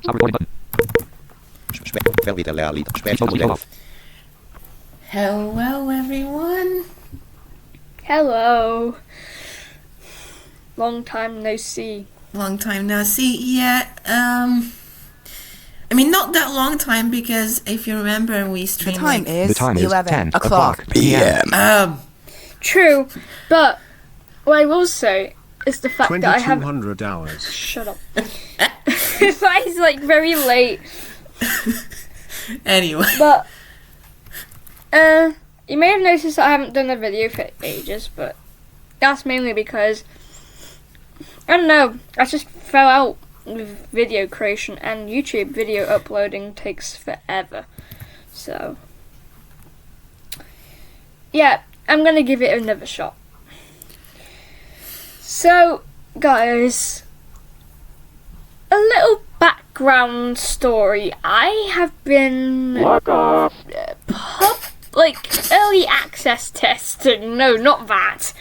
Stop recording button. Hello, everyone. Hello. Long time no see. Long time no see. Yeah. I mean, not that long time because if you remember, we The streamed. time is The time is 11 10 o'clock p.m. True, but what I will say is the fact that I have 2200 hours. shut up. That is like very late, Anyway. but you may have noticed that I haven't done a video for ages, but that's mainly because I don't know. I just fell out with video creation, and YouTube video uploading takes forever. So yeah, I'm gonna give it another shot. So, guys, a little background story. I have been early access testing. No, not that.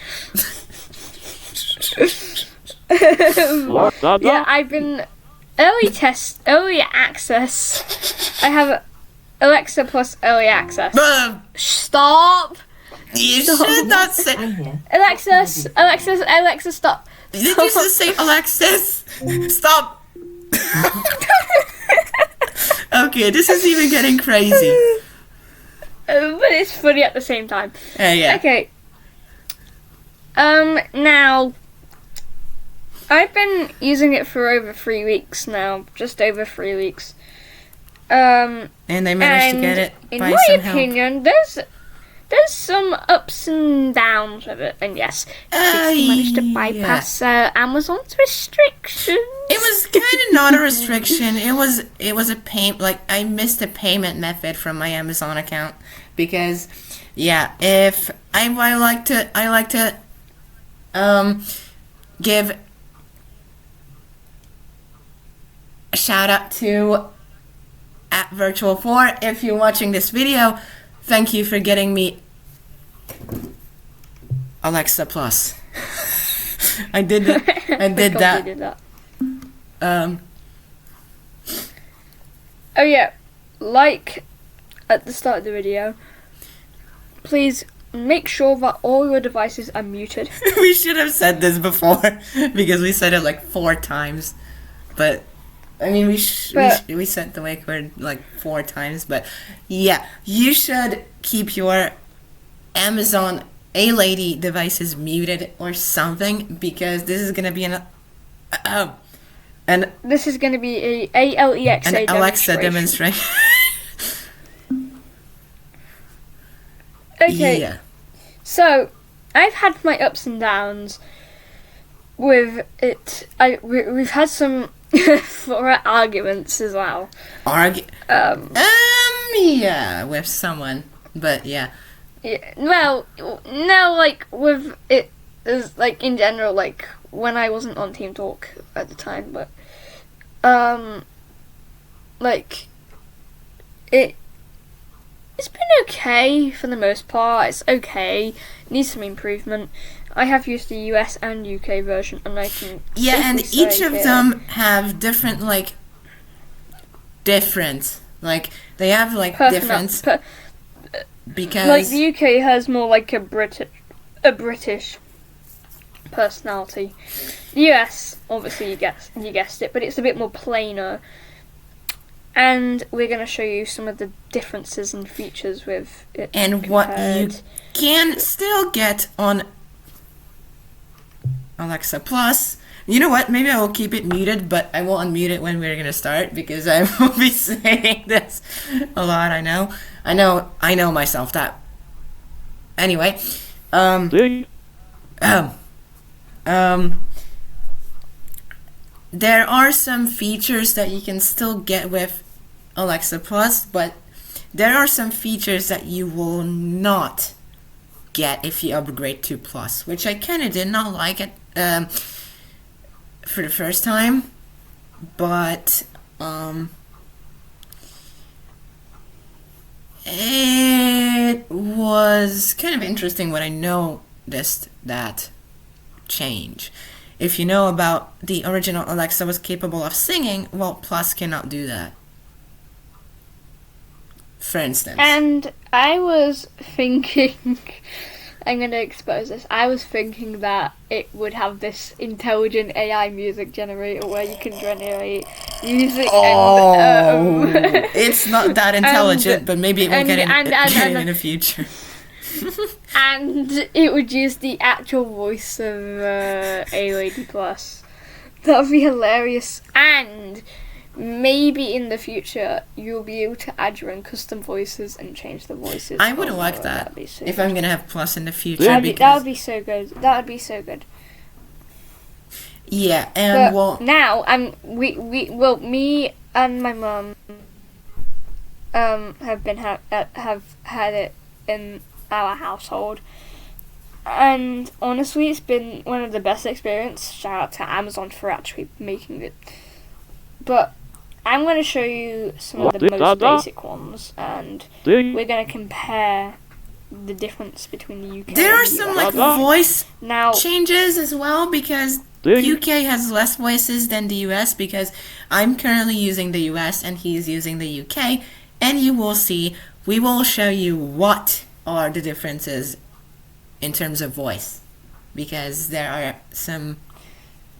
Yeah, I've been early access. I have Alexa plus early access. Stop. You should not say. Alexa, stop. Did you just say Alexis? Stop. Okay, this is even getting crazy. But it's funny at the same time. Yeah. Okay. Now, I've been using it for over 3 weeks now, just over 3 weeks. And I managed to get it in by my some help. opinion, there's some ups and downs with it, and yes, Trixie managed to bypass Amazon's restrictions. It was kind of not a restriction. It was a I missed a payment method from my Amazon account because if I like to give a shout out to at Virtual4. If you're watching this video, thank you for getting me Alexa Plus. I did that. I did that. Did that. Oh yeah, like at the start of the video, please make sure that all your devices are muted. We should have said this before because we said it like 4 times. But I mean, we said the wake word like 4 times. But yeah, you should keep your Amazon A-Lady devices muted or something because this is gonna be This is going to be a Alexa an Alexa demonstration. Okay. Yeah. So, I've had my ups and downs with it. We've had some arguments as well. Yeah, with someone, but yeah. Yeah, well, no, like with it, is like in general, like when I wasn't on Team Talk at the time, but like it's been okay for the most part. It's okay. It needs some improvement. I have used the US and UK version, and I can and safely each say of here- them have different they have like difference because like the UK has more like a British personality. The US, obviously, you guessed it, but it's a bit more plainer. And we're going to show you some of the differences and features with it. and what you can still get on Alexa Plus. You know what? Maybe I will keep it muted, but I will unmute it when we're gonna start because I will be saying this a lot. I know myself that. Anyway, there are some features that you can still get with Alexa Plus, but there are some features that you will not get if you upgrade to Plus, which I kind of did not like it for the first time, but it was kind of interesting when I noticed that change. if you know about the original Alexa was capable of singing, well, Plus cannot do that. For instance. And I was thinking, I'm going to expose this. I was thinking that it would have this intelligent AI music generator where you can generate music. It's not that intelligent, but maybe it will get it in the future. And it would use the actual voice of A Lady Plus. That would be hilarious. And maybe in the future you'll be able to add your own custom voices and change the voices. I would like that so if I'm gonna have Plus in the future. That would be so good. That would be so good. Yeah, and but now me and my mum have had it in our household, and honestly, it's been one of the best experiences. Shout out to Amazon for actually making it. But I'm going to show you some of the most basic ones, and we're going to compare the difference between the UK. There are and the some US. voice changes as well, because UK has less voices than the US, because I'm currently using the US and he's using the UK, and you will see, we will show you what are the differences in terms of voice, because there are some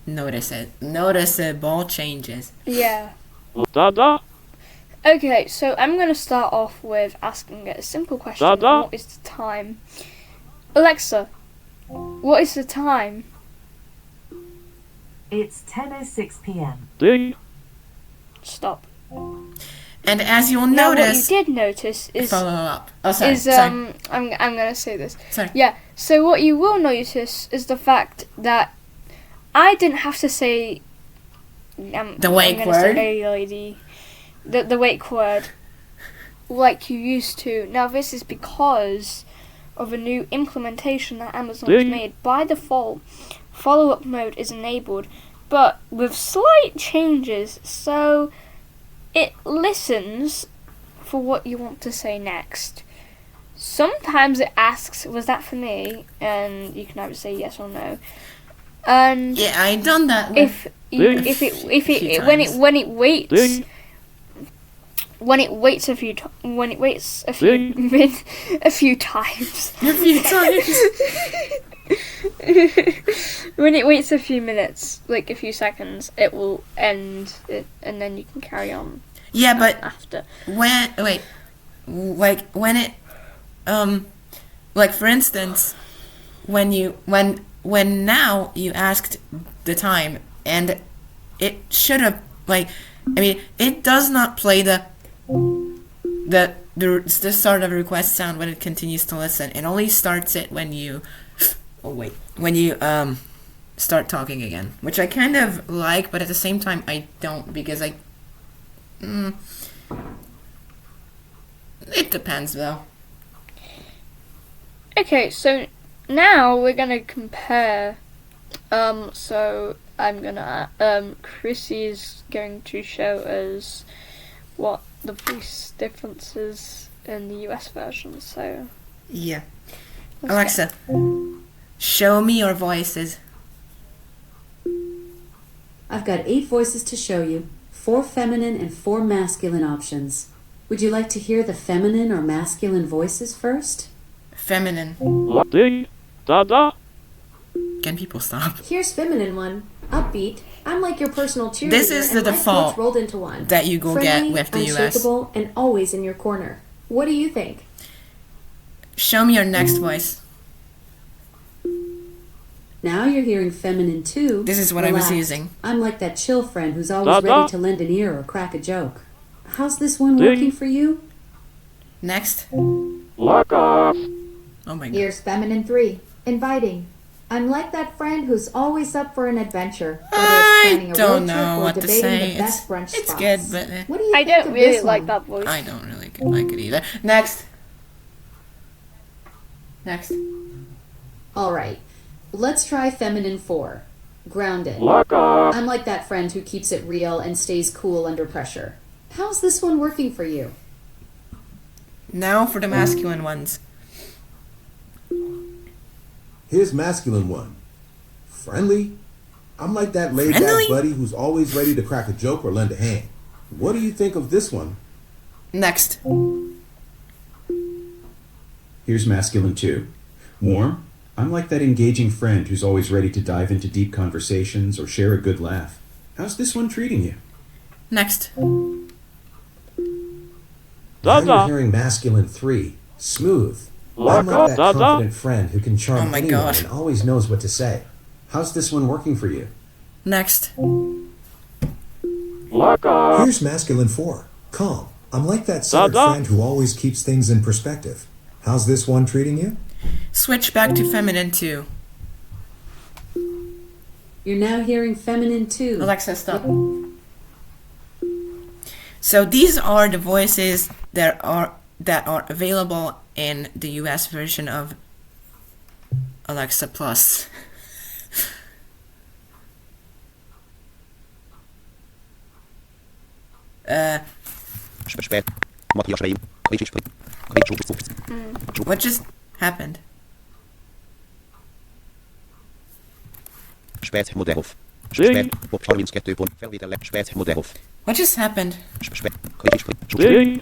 noticeable changes. Yeah. Okay, so I'm going to start off with asking a simple question. What is the time? Alexa, what is the time? It's 10:06 p.m. Stop. And as you'll now, notice, what you did notice is follow up. Oh, sorry. I'm gonna say this. Sorry. Yeah. So what you will notice is the fact that I didn't have to say the wake word. The wake word like you used to. Now this is because of a new implementation that Amazon has made. By default, follow-up mode is enabled, but with slight changes, so it listens for what you want to say next. Sometimes it asks, was that for me? And you can either say yes or no. And yeah, I done that. When it waits a few times. When it waits a few minutes, like a few seconds, it will end it, and then you can carry on. Yeah, but after when for instance, when now you asked the time, and it should have it does not play the start of a request sound when it continues to listen. It only starts it when you start talking again, which I kind of like, but at the same time I don't, because it depends though. Okay, so now we're gonna compare. So I'm gonna Chrissy's going to show us what the voice differences in the US version. So yeah, Alexa, show me your voices. I've got 8 voices to show you, 4 feminine and 4 masculine options. Would you like to hear the feminine or masculine voices first? Feminine. Can people stop? Here's feminine one. Upbeat. I'm like your personal cheerleader. This is the default rolled into one. that you go Friendly, get with the US. Unshakable, and always in your corner. What do you think? Show me your next voice. Now you're hearing feminine too. This is what Relax. I was using. I'm like that chill friend who's always ready to lend an ear or crack a joke. How's this one working for you? Next. Lock off. Oh my god. Here's feminine 3. Inviting. I'm like that friend who's always up for an adventure. I don't know what to say. It's good, but what do you I think don't of really this like one? that voice. I don't really like it either. Next. Alright. Let's try feminine 4. Grounded. Lock off. I'm like that friend who keeps it real and stays cool under pressure. How's this one working for you? Now for the masculine ones. Here's masculine one. Friendly, I'm like that laid Friendly? back buddy who's always ready to crack a joke or lend a hand. What do you think of this one? Next. Here's masculine 2. Warm. I'm like that engaging friend who's always ready to dive into deep conversations or share a good laugh. How's this one treating you? Next. Now you're hearing masculine 3. Smooth. I'm like that confident friend who can charm Oh my anyone God. and always knows what to say. How's this one working for you? Next. Lock off. Here's masculine 4. Calm. I'm like that solid friend who always keeps things in perspective. How's this one treating you? Switch back to feminine 2. You're now hearing feminine 2. Alexa, stop. So these are the voices that are available in the US version of Alexa Plus. What just happened? Ding. What just happened? Ding.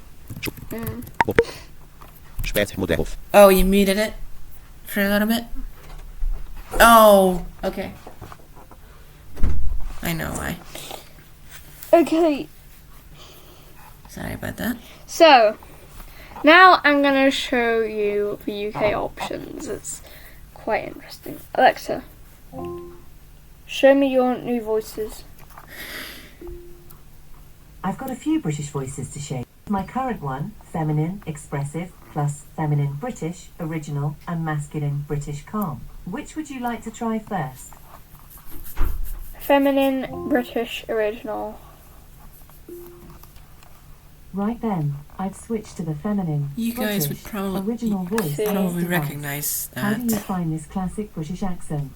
Oh, you muted it for a little bit? Oh, okay. I know why. Okay, Sorry about that. so now I'm going to show you the UK options. It's quite interesting. Alexa, show me your new voices. I've got a few British voices to show you. My current one, feminine, expressive, plus feminine British, original, and masculine British calm. Which would you like to try first? Feminine, British, original. Right then, I've switched to the feminine, You guys would British, probably original voice. See. on this probably device. recognize How do you that. find this classic British accent?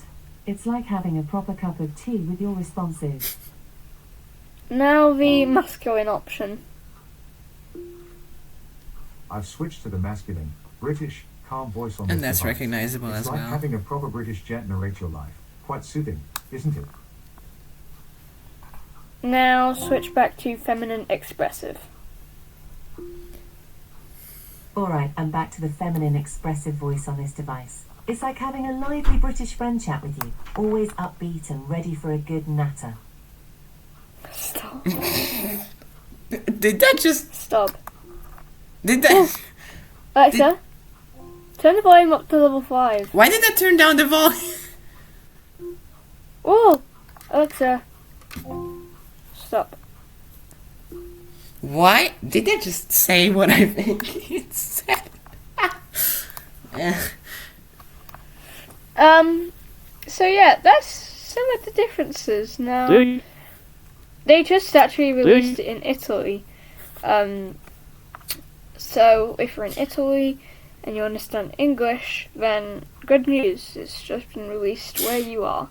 It's like having a proper cup of tea with your responses. Now the masculine option. I've switched to the masculine, British, calm voice on this And that's device. recognizable It's as like well. having a proper British gent narrate your life. Quite soothing, isn't it? Now switch back to feminine, expressive. Alright, I'm back to the feminine expressive voice on this device. It's like having a lively British friend chat with you, always upbeat and ready for a good natter. Stop. Did that just... Stop. Did that... Alexa, turn the volume up to level 5. Why did that turn down the volume? Oh, Alexa, stop. Why? Did that just say what I think it said? Yeah. So yeah, that's some of the differences. Now, Ding. they just actually released it in Italy. So if you're in Italy and you understand English, then good news, it's just been released where you are.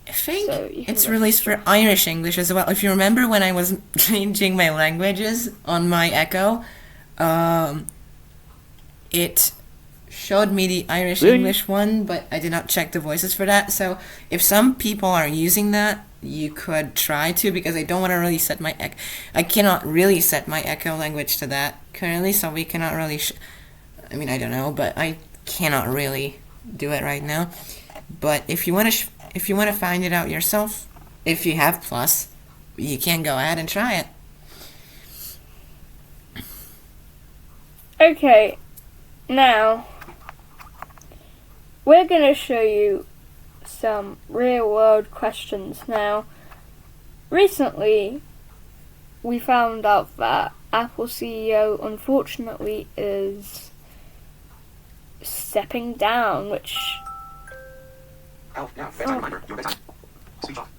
I think So you can it's go- released for Irish English as well. If you remember when I was changing my languages on my Echo, it showed me the Irish Ding. English one, but I did not check the voices for that. So if some people are using that, you could try to, because I don't want to really set my I cannot really set my Echo language to that currently, so we cannot really I mean, I don't know, but I cannot really do it right now. But if you want to if you want to find it out yourself, if you have Plus, you can go ahead and try it. Okay, now we're going to show you some real world questions. Now, recently we found out that Apple CEO unfortunately is stepping down, which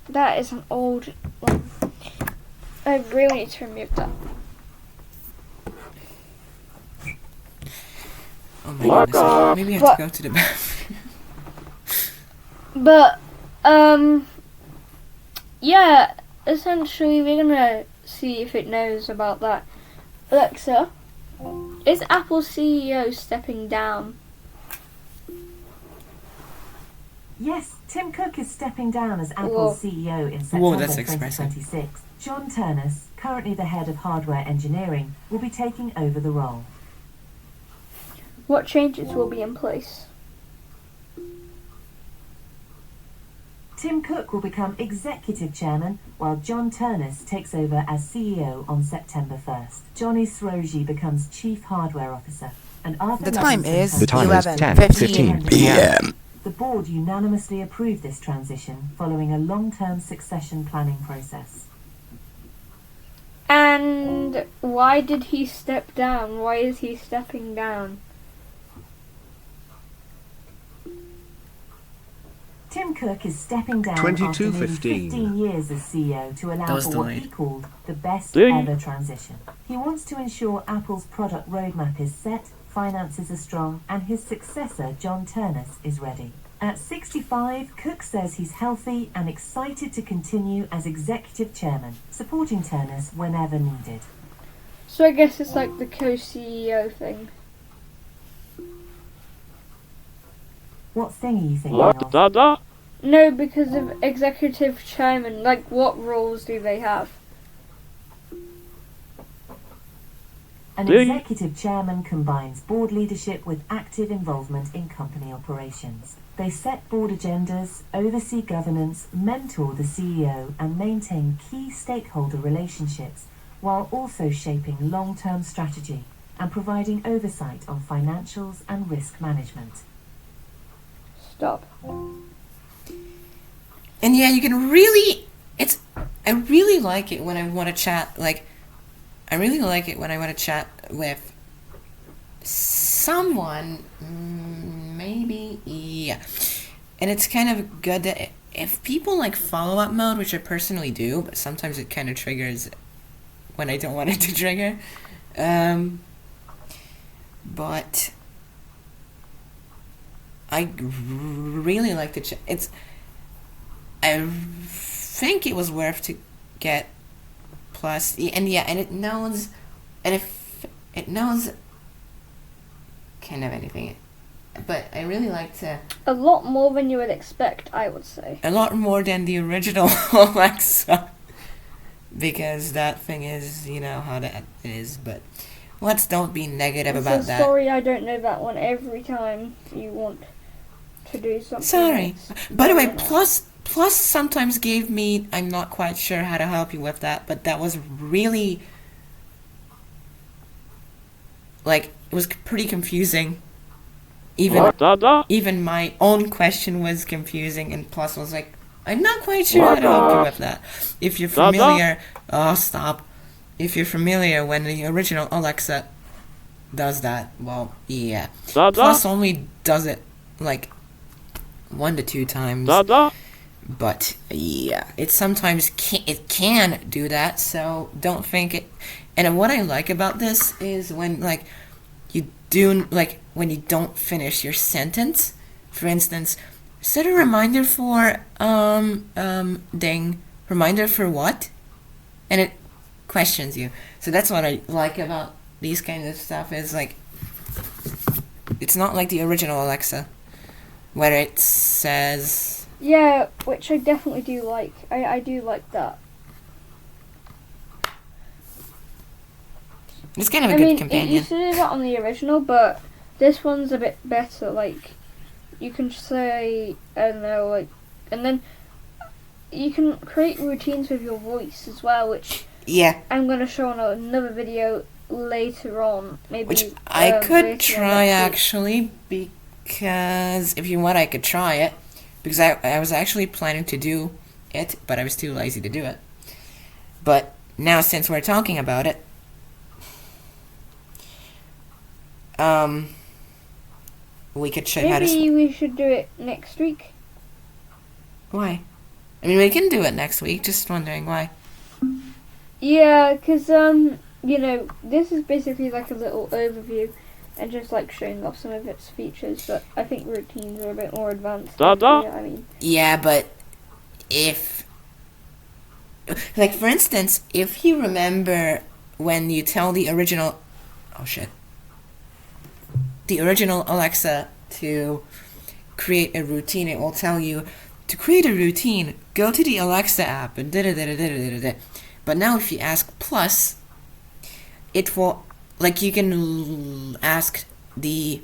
that is an old one. I really need to remove that. Oh my Lock goodness, off. maybe I have What? to go to the bathroom. But, yeah, essentially we're gonna see if it knows about that. Alexa, is Apple CEO stepping down? Yes, Tim Cook is stepping down as Whoa. Apple's CEO in Whoa, September that's expressive. 2026. John Ternus, currently the head of hardware engineering, will be taking over the role. What changes will be in place? Tim Cook will become executive chairman, while John Ternus takes over as CEO on September 1st. Johnny Sroji becomes chief hardware officer, and Arthur The time Levinson is comes The time is 11:15 p.m. The board unanimously approved this transition following a long-term succession planning process. And why did he step down? Why is he stepping down? Tim Cook is stepping down after nearly 15 years as CEO to allow That was for what he delayed. called the best Ding. ever transition. He wants to ensure Apple's product roadmap is set, finances are strong, and his successor, John Ternus, is ready. At 65, Cook says he's healthy and excited to continue as executive chairman, supporting Ternus whenever needed. So I guess it's like the co-CEO thing. What thing are you thinking of? No, because of executive chairman, like what roles do they have? An executive chairman combines board leadership with active involvement in company operations. They set board agendas, oversee governance, mentor the CEO, and maintain key stakeholder relationships, while also shaping long-term strategy and providing oversight on financials and risk management. Stop. And yeah, you can really, I really like it when I want to chat, I really like it when I want to chat with someone, maybe, yeah. And it's kind of good that if people like follow-up mode, which I personally do, but sometimes it kind of triggers when I don't want it to trigger. But I really like the I think it was worth to get plus, and yeah, and it knows, and if it knows kind of anything, but I really like to A lot more than you would expect, I would say. a lot more than the original Alexa, because that thing is, you know how that is, but let's don't be negative about that. Sorry, I don't know that one every time you want to do something. Sorry. that's By the way, very nice. Plus sometimes gave me, I'm not quite sure how to help you with that, but that was really, it was pretty confusing. Even my own question was confusing, and Plus was like, I'm not quite sure how to help you with that. If you're familiar, if you're familiar when the original Alexa does that, well, yeah. Plus only does it 1 to 2 times. But yeah, it sometimes can do that, so don't think it. And what I like about this is when when you don't finish your sentence. For instance, set a reminder for reminder for what? And it questions you. So that's what I like about these kinds of stuff is it's not like the original Alexa where it says. Yeah, which I definitely do like. I do like that. It's kind of a I good mean, companion. you see that on the original, but this one's a bit better. You can say, I don't know, and then you can create routines with your voice as well, which Yeah. I'm going to show on another video later on. Maybe Which I could later on try next week. actually, because if you want, I could try it. Because I was actually planning to do it, but I was too lazy to do it. But now, since we're talking about it, we could show you how to. Maybe we should do it next week. Why? I mean, we can do it next week. Just wondering why. Yeah, because this is basically like a little overview and just showing off some of its features, but I think routines are a bit more advanced. Yeah, I mean, Yeah, but if, for instance, if you remember when you tell the original, the original Alexa to create a routine, it will tell you to create a routine, go to the Alexa app and da-da-da-da-da-da-da. But now if you ask Plus, it will, like, you can ask the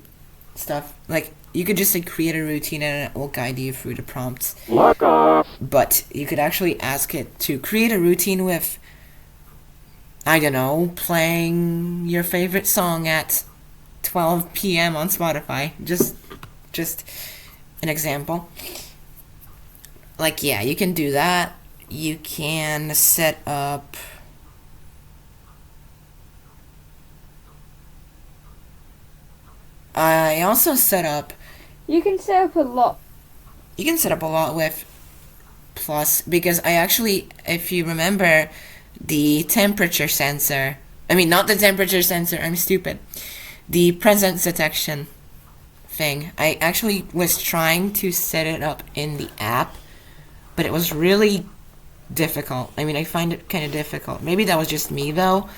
stuff, like, you could just say create a routine and it will guide you through the prompts. But you could actually ask it to create a routine with, I don't know, playing your favorite song at 12 p.m. on Spotify. Just an example. Like, yeah, you can do that. You can set up... I also set up... You can set up a lot. You can set up a lot with Plus, because I actually, if you remember, the temperature sensor... I mean, not the temperature sensor, I'm stupid. The presence detection thing. I actually was trying to set it up in the app, but it was really difficult. I mean, I find it kind of difficult. Maybe that was just me, though,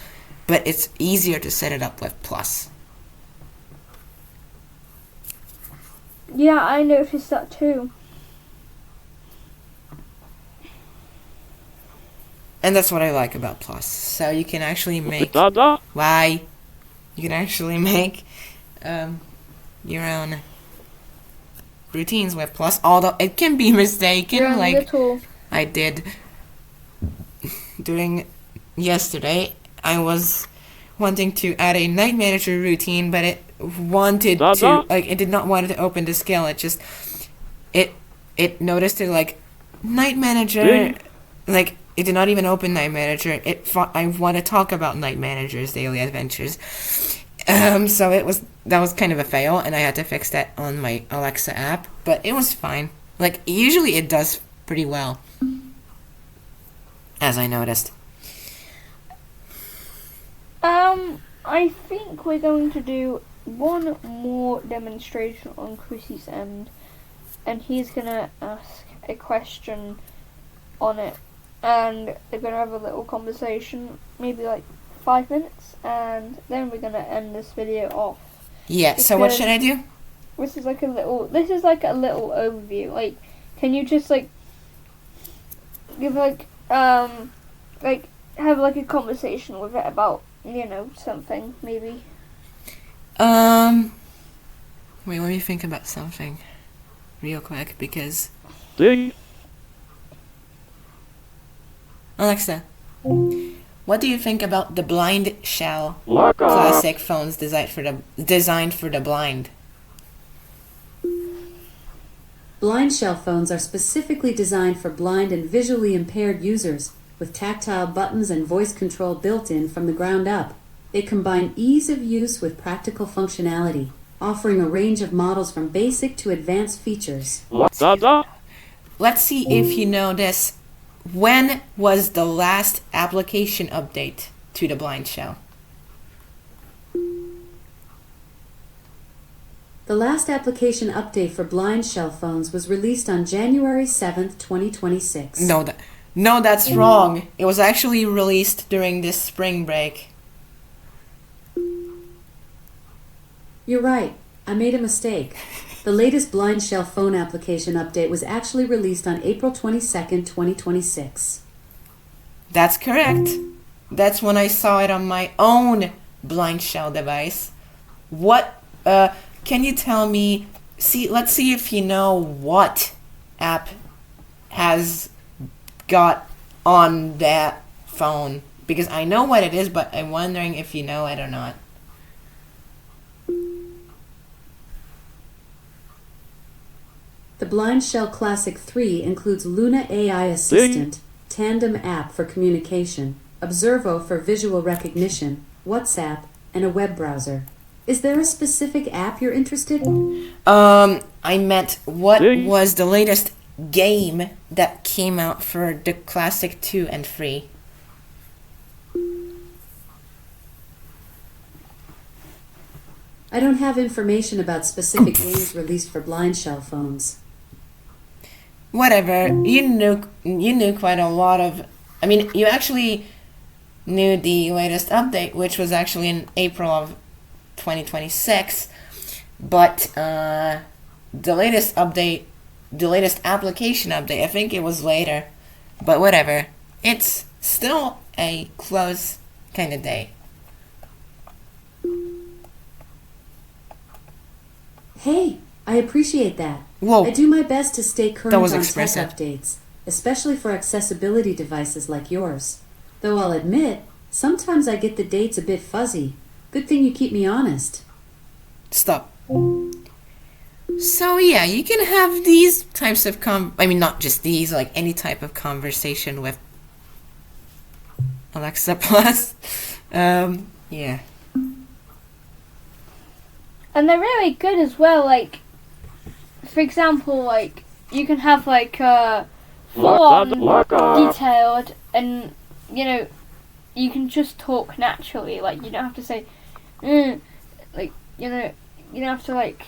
but it's easier to set it up with Plus. Yeah, I noticed that too. And that's what I like about Plus. So you can actually make... Why? You can actually make your own routines with Plus, although it can be mistaken, like little... I did during yesterday. I was wanting to add a night manager routine, but it wanted to, like, it did not want to open the scale. It just, it noticed it, like, night manager, like, it did not even open night manager. It thought I want to talk about night manager's daily adventures. So that was kind of a fail, and I had to fix that on my Alexa app, but it was fine. Like, usually it does pretty well, as I noticed. I think we're going to do one more demonstration on Chrissy's end, and he's gonna ask a question on it, and they're gonna have a little conversation, maybe like 5 minutes, and then we're gonna end this video off. Yeah, so what should I do? This is like a little overview. Like, can you just like give like have like a conversation with it about, you know, something maybe? Wait, let me think about something real quick, because Alexa, what do you think about the Blind Shell classic phones designed for the blind? Blind shell phones are specifically designed for blind and visually impaired users, with tactile buttons and voice control built in from the ground up. They combine ease of use with practical functionality, offering a range of models from basic to advanced features. Let's see if you know this. When was the last application update to the Blind Shell? The last application update for blind shell phones was released on January 7th, 2026. No, that's wrong. It was actually released during this spring break. You're right. I made a mistake. The latest blind shell phone application update was actually released on April 22nd, 2026. That's correct. That's when I saw it on my own blind shell device. What, can you tell me, let's see if you know what app has got on that phone. Because I know what it is, but I'm wondering if you know it or not. The Blind Shell Classic 3 includes Luna AI Assistant, Tandem app for communication, Observo for visual recognition, WhatsApp, and a web browser. Is there a specific app you're interested in? I meant, what was the latest game that came out for the Classic 2 and 3? I don't have information about specific games released for blind shell phones. Whatever, you knew quite a lot of... I mean, you actually knew the latest update, which was actually in April of 2026. But, the latest update, the latest application update, I think it was later, but whatever. It's still a close kind of day. Hey, I appreciate that. Whoa. I do my best to stay current That was on expressive. tech updates, especially for accessibility devices like yours. Though I'll admit, sometimes I get the dates a bit fuzzy. Good thing you keep me honest. Stop. So yeah, you can have these types of I mean, not just these, like any type of conversation with Alexa Plus. Yeah. And they're really good as well. Like, for example, like you can have like full on detailed, and you know, you can just talk naturally. Like you don't have to say, like you know, you don't have to like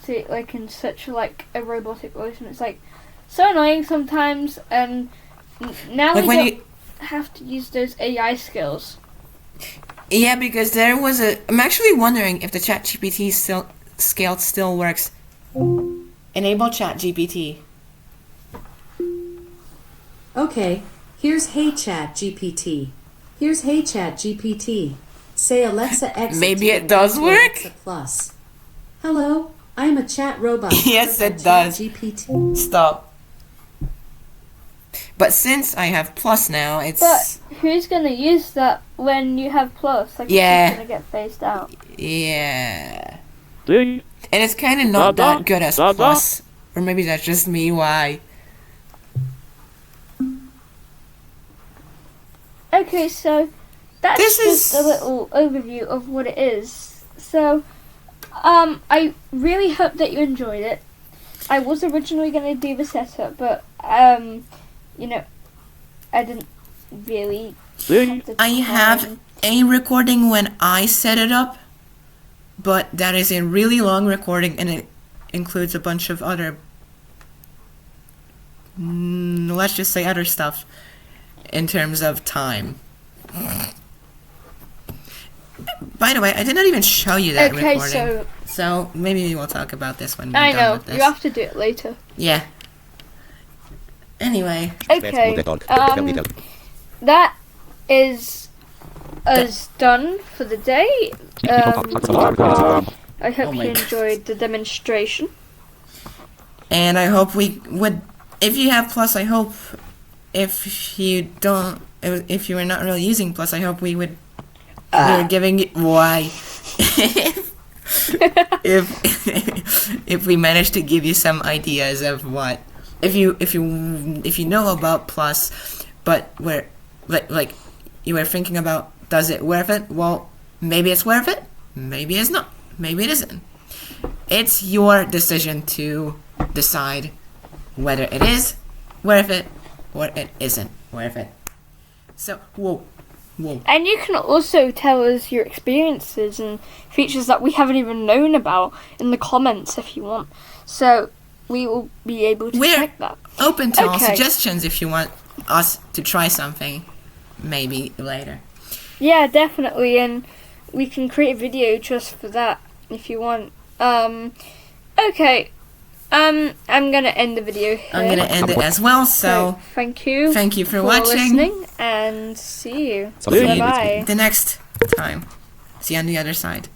say it like in such like a robotic voice, and it's like so annoying sometimes. And now Like we when don't you- have to use those AI skills. Yeah, because there was I'm actually wondering if the ChatGPT scale still works. Enable ChatGPT. Okay, here's Hey Chat GPT. Here's Hey Chat GPT. Say Alexa exit. Maybe to it does to work? Alexa Plus. Hello, I am a chat robot. Yes, powered it by does. ChatGPT. Stop. But since I have Plus now, it's But who's gonna use that when you have Plus? Like, Yeah. it's gonna get phased out. yeah, Ding. and it's kind of not Da-da, that good as da-da. Plus, or maybe that's just me. Why? Okay, so that's This just is- a little overview of what it is. So, I really hope that you enjoyed it. I was originally gonna do the setup, but you know, I didn't really. Ding. Have the I have time. a recording when I set it up, but that is a really long recording, and it includes a bunch of other, let's just say other stuff, in terms of time. By the way, I did not even show you that Okay, recording. So maybe we'll talk about this when we're I done know with this. you have to do it later. Yeah. Anyway, Okay, that is us done for the day. I hope Oh my you God. enjoyed the demonstration. and I hope we would. If you have Plus, I hope. If you don't, if you are not really using Plus, I hope we would. We're giving it why. if we manage to give you some ideas of what if you know about Plus, but we're like you were thinking about, does it worth it? Well, maybe it's worth it, maybe it's not, maybe it isn't. It's your decision to decide whether it is worth it or it isn't worth it. So whoa. And you can also tell us your experiences and features that we haven't even known about in the comments if you want. So we will be able to We're check that. open to all Okay. suggestions if you want us to try something maybe later. Yeah, definitely, and we can create a video just for that if you want. Okay. I'm gonna end the video here. I'm gonna end it as well, so thank you. thank you for watching. listening, and see you. Something Bye bye. The next time. See you on the other side.